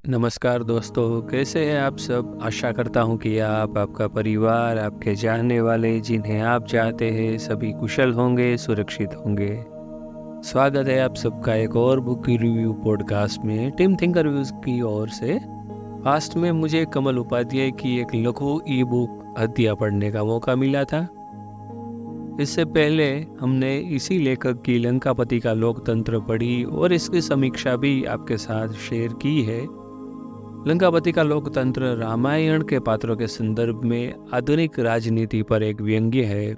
नमस्कार दोस्तों, कैसे हैं आप सब। आशा करता हूं कि आप, आपका परिवार, आपके जानने वाले जिन्हें आप चाहते हैं सभी कुशल होंगे, सुरक्षित होंगे। स्वागत है आप सबका एक और बुक की रिव्यू पॉडकास्ट में टीम थिंकर रिव्यूज की ओर से। पास्ट में मुझे कमल उपाध्याय की एक लघु ई बुक हत्या पढ़ने का मौका मिला था। इससे पहले हमने इसी लेखक की लंकापति का लोकतंत्र पढ़ी और इसकी समीक्षा भी आपके साथ शेयर की है। लंकापति का लोकतंत्र रामायण के पात्रों के संदर्भ में आधुनिक राजनीति पर एक व्यंग्य है।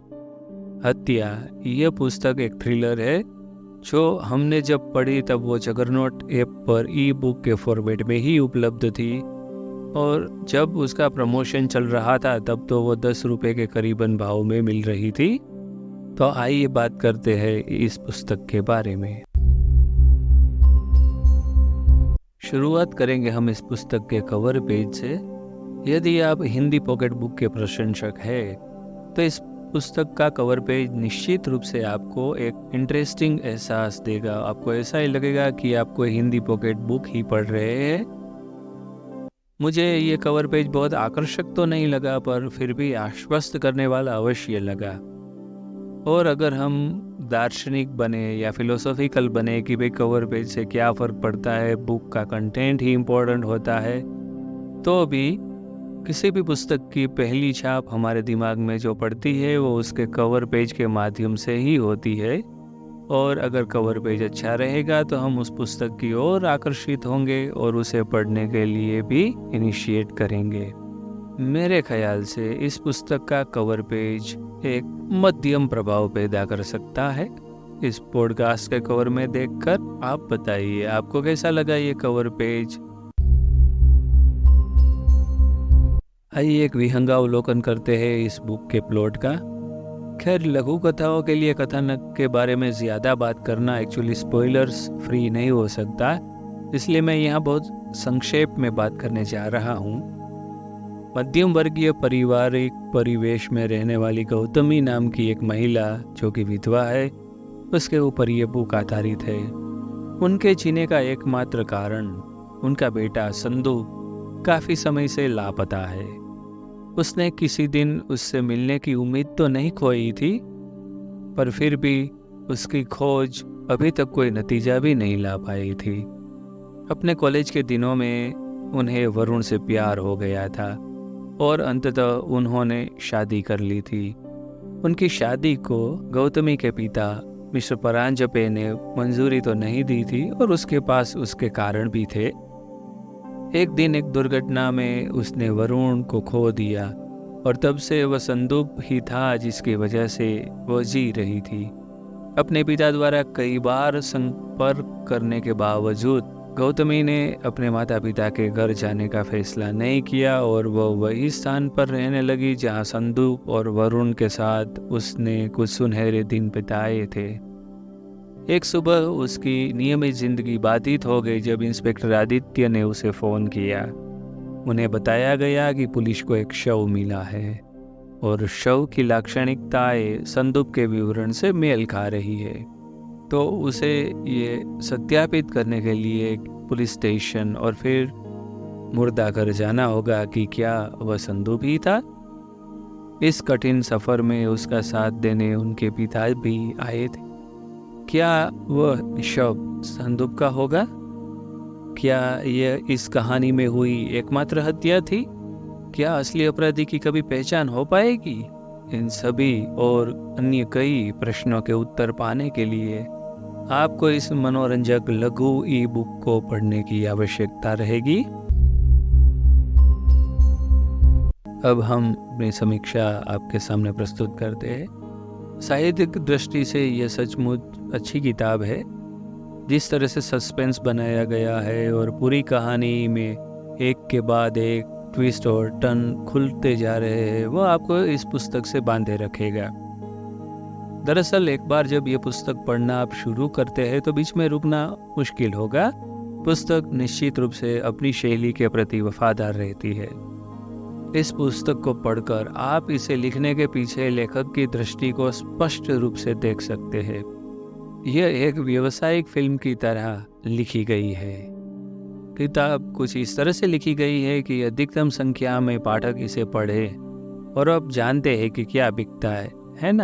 हत्या यह पुस्तक एक थ्रिलर है जो हमने जब पढ़ी तब वो जगरनॉट ऐप पर ई बुक के फॉर्मेट में ही उपलब्ध थी, और जब उसका प्रमोशन चल रहा था तब तो वो 10 रुपये के करीबन भाव में मिल रही थी। तो आइए बात करते हैं इस पुस्तक के बारे में। शुरुआत करेंगे हम इस पुस्तक के कवर पेज से। यदि आप हिंदी पॉकेट बुक के प्रशंसक हैं तो इस पुस्तक का कवर पेज निश्चित रूप से आपको एक इंटरेस्टिंग एहसास देगा। आपको ऐसा ही लगेगा कि आप कोई हिंदी पॉकेट बुक ही पढ़ रहे हैं। मुझे ये कवर पेज बहुत आकर्षक तो नहीं लगा, पर फिर भी आश्वस्त करने वाला अवश्य लगा। और अगर हम दार्शनिक बने या फिलोसॉफिकल बने कि भाई कवर पेज से क्या फ़र्क पड़ता है, बुक का कंटेंट ही इम्पोर्टेंट होता है, तो भी किसी भी पुस्तक की पहली छाप हमारे दिमाग में जो पड़ती है वो उसके कवर पेज के माध्यम से ही होती है। और अगर कवर पेज अच्छा रहेगा तो हम उस पुस्तक की ओर आकर्षित होंगे और उसे पढ़ने के लिए भी इनिशिएट करेंगे। मेरे ख्याल से इस पुस्तक का कवर पेज एक मध्यम प्रभाव पैदा कर सकता है। इस पॉडकास्ट के कवर में देखकर आप बताइए आपको कैसा लगा ये कवर पेज। आइए एक विहंगावलोकन करते हैं इस बुक के प्लॉट का। खैर, लघु कथाओं के लिए कथानक के बारे में ज़्यादा बात करना एक्चुअली स्पॉयलर्स फ्री नहीं हो सकता, इसलिए मैं यहाँ बहुत संक्षेप में बात करने जा रहा हूँ। मध्यम वर्गीय पारिवारिक परिवेश में रहने वाली गौतमी नाम की एक महिला जो कि विधवा है, उसके ऊपर ये बुक आधारित है। उनके जीने का एकमात्र कारण उनका बेटा संदू काफ़ी समय से लापता है। उसने किसी दिन उससे मिलने की उम्मीद तो नहीं खोई थी, पर फिर भी उसकी खोज अभी तक कोई नतीजा भी नहीं ला पाई थी। अपने कॉलेज के दिनों में उन्हें वरुण से प्यार हो गया था और अंततः उन्होंने शादी कर ली थी। उनकी शादी को गौतमी के पिता मिस्टर परांजपे ने मंजूरी तो नहीं दी थी और उसके पास उसके कारण भी थे। एक दिन एक दुर्घटना में उसने वरुण को खो दिया और तब से वह संदूक ही था जिसकी वजह से वह जी रही थी। अपने पिता द्वारा कई बार संपर्क करने के बावजूद गौतमी ने अपने माता पिता के घर जाने का फैसला नहीं किया और वह वही स्थान पर रहने लगी जहां संदूक और वरुण के साथ उसने कुछ सुनहरे दिन बिताए थे। एक सुबह उसकी नियमित जिंदगी बाधित हो गई जब इंस्पेक्टर आदित्य ने उसे फ़ोन किया। उन्हें बताया गया कि पुलिस को एक शव मिला है और शव की लाक्षणिकताएं संदूक के विवरण से मेल खा रही है। तो उसे ये सत्यापित करने के लिए पुलिस स्टेशन और फिर मुर्दा घर जाना होगा कि क्या वह संदूक ही था। इस कठिन सफ़र में उसका साथ देने उनके पिता भी आए थे। क्या वह शव संदूक का होगा? क्या यह इस कहानी में हुई एकमात्र हत्या थी? क्या असली अपराधी की कभी पहचान हो पाएगी? इन सभी और अन्य कई प्रश्नों के उत्तर पाने के लिए आपको इस मनोरंजक लघु ई बुक को पढ़ने की आवश्यकता रहेगी। अब हम अपनी समीक्षा आपके सामने प्रस्तुत करते हैं। साहित्यिक दृष्टि से यह सचमुच अच्छी किताब है। जिस तरह से सस्पेंस बनाया गया है और पूरी कहानी में एक के बाद एक ट्विस्ट और टर्न खुलते जा रहे हैं, वो आपको इस पुस्तक से बांधे रखेगा। दरअसल एक बार जब ये पुस्तक पढ़ना आप शुरू करते हैं तो बीच में रुकना मुश्किल होगा। पुस्तक निश्चित रूप से अपनी शैली के प्रति वफादार रहती है। इस पुस्तक को पढ़कर आप इसे लिखने के पीछे लेखक की दृष्टि को स्पष्ट रूप से देख सकते हैं। यह एक व्यावसायिक फिल्म की तरह लिखी गई है। किताब कुछ इस तरह से लिखी गई है कि अधिकतम संख्या में पाठक इसे पढ़े और अब जानते हैं कि क्या बिकता है ना।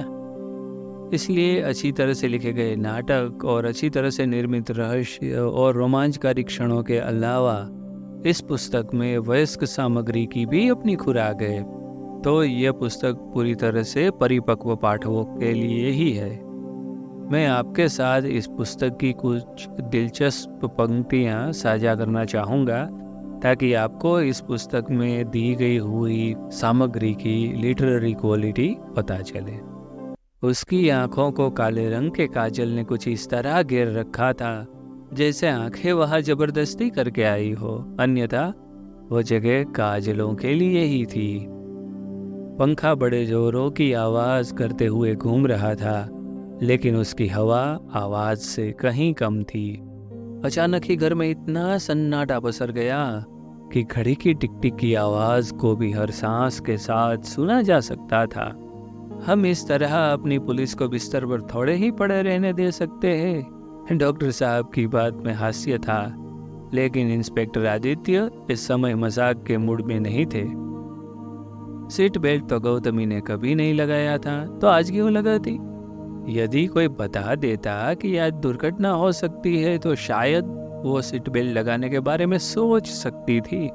इसलिए अच्छी तरह से लिखे गए नाटक और अच्छी तरह से निर्मित रहस्य और रोमांचकारी क्षणों के अलावा इस पुस्तक में वयस्क सामग्री की भी अपनी खुराक है। तो यह पुस्तक पूरी तरह से परिपक्व पाठकों के लिए ही है। मैं आपके साथ इस पुस्तक की कुछ दिलचस्प पंक्तियां साझा करना चाहूँगा ताकि आपको इस पुस्तक में दी गई हुई सामग्री की लिटरेरी क्वालिटी पता चले। उसकी आंखों को काले रंग के काजल ने कुछ इस तरह घेर रखा था जैसे आंखें वहां जबरदस्ती करके आई हो, अन्यथा वो जगह काजलों के लिए ही थी। पंखा बड़े जोरों की आवाज करते हुए घूम रहा था, लेकिन उसकी हवा आवाज से कहीं कम थी। अचानक ही घर में इतना सन्नाटा पसर गया कि घड़ी की टिक टिक की आवाज को भी हर सांस के साथ सुना जा सकता था। हम इस तरह अपनी पुलिस को बिस्तर पर थोड़े ही पड़े रहने दे सकते हैं। डॉक्टर साहब की बात में हास्य था, लेकिन इंस्पेक्टर आदित्य इस समय मजाक के मूड में नहीं थे। सीट बेल्ट तो गौतमी ने कभी नहीं लगाया था, तो आज क्यों लगाती? यदि कोई बता देता कि आज दुर्घटना हो सकती है तो शायद वो सीट बेल्ट लगाने के बारे में सोच सकती थी।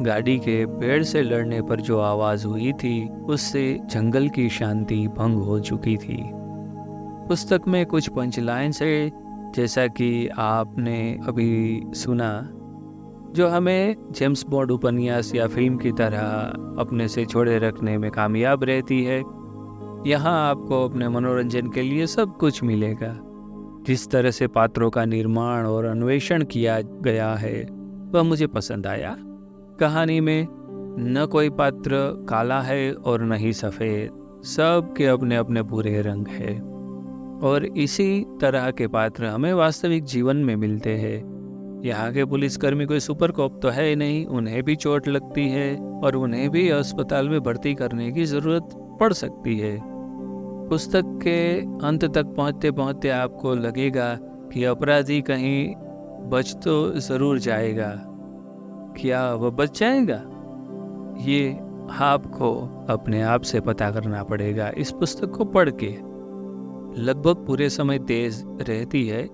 गाड़ी के पेड़ से लड़ने पर जो आवाज हुई थी उससे जंगल की शांति भंग हो चुकी थी। पुस्तक में कुछ पंचलाइन्स है, जैसा कि आपने अभी सुना, जो हमें जेम्स बॉन्ड उपन्यास या फिल्म की तरह अपने से छोड़े रखने में कामयाब रहती है। यहाँ आपको अपने मनोरंजन के लिए सब कुछ मिलेगा। जिस तरह से पात्रों का निर्माण और अन्वेषण किया गया है वह मुझे पसंद आया। कहानी में न कोई पात्र काला है और न ही सफ़ेद, सब के अपने अपने पूरे रंग है। और इसी तरह के पात्र हमें वास्तविक जीवन में मिलते हैं। यहाँ के पुलिसकर्मी कोई सुपर कॉप तो है नहीं, उन्हें भी चोट लगती है और उन्हें भी अस्पताल में भर्ती करने की ज़रूरत पड़ सकती है। पुस्तक के अंत तक पहुँचते पहुँचते आपको लगेगा कि अपराधी कहीं बच तो ज़रूर जाएगा। क्या वह बच जाएगा? ये आपको अपने आप से पता करना पड़ेगा इस पुस्तक को पढ़ के। लगभग पूरे समय तेज रहती है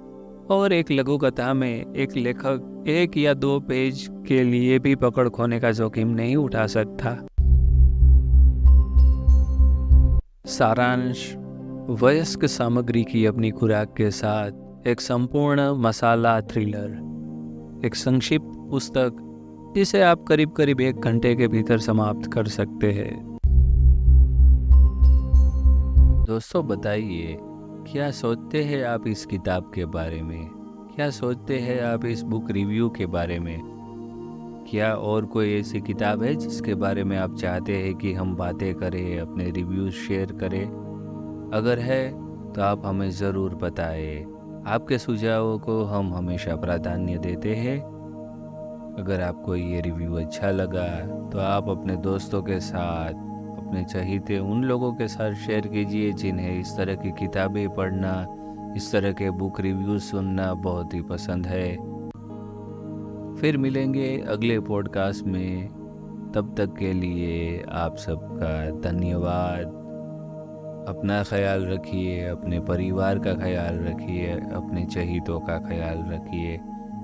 और एक लघु कथा में एक लेखक 1 या 2 पेज के लिए भी पकड़ खोने का जोखिम नहीं उठा सकता। सारांश: वयस्क सामग्री की अपनी खुराक के साथ एक संपूर्ण मसाला थ्रिलर, एक संक्षिप्त पुस्तक जिसे आप करीब करीब 1 घंटे के भीतर समाप्त कर सकते हैं। दोस्तों, बताइए, क्या सोचते हैं आप इस किताब के बारे में? क्या सोचते हैं आप इस बुक रिव्यू के बारे में? क्या और कोई ऐसी किताब है जिसके बारे में आप चाहते हैं कि हम बातें करें, अपने रिव्यूज शेयर करें? अगर है तो आप हमें ज़रूर बताएं। आपके सुझावों को हम हमेशा प्राधान्य देते हैं। अगर आपको ये रिव्यू अच्छा लगा तो आप अपने दोस्तों के साथ, अपने चाहते उन लोगों के साथ शेयर कीजिए जिन्हें इस तरह की किताबें पढ़ना, इस तरह के बुक रिव्यू सुनना बहुत ही पसंद है। फिर मिलेंगे अगले पॉडकास्ट में। तब तक के लिए आप सबका धन्यवाद। अपना ख्याल रखिए, अपने परिवार का ख्याल रखिए, अपने चहीतों का ख्याल रखिए।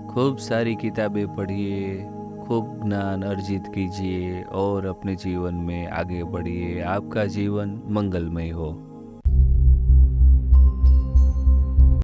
खूब सारी किताबें पढ़िए, खूब ज्ञान अर्जित कीजिए और अपने जीवन में आगे बढ़िए। आपका जीवन मंगलमय हो।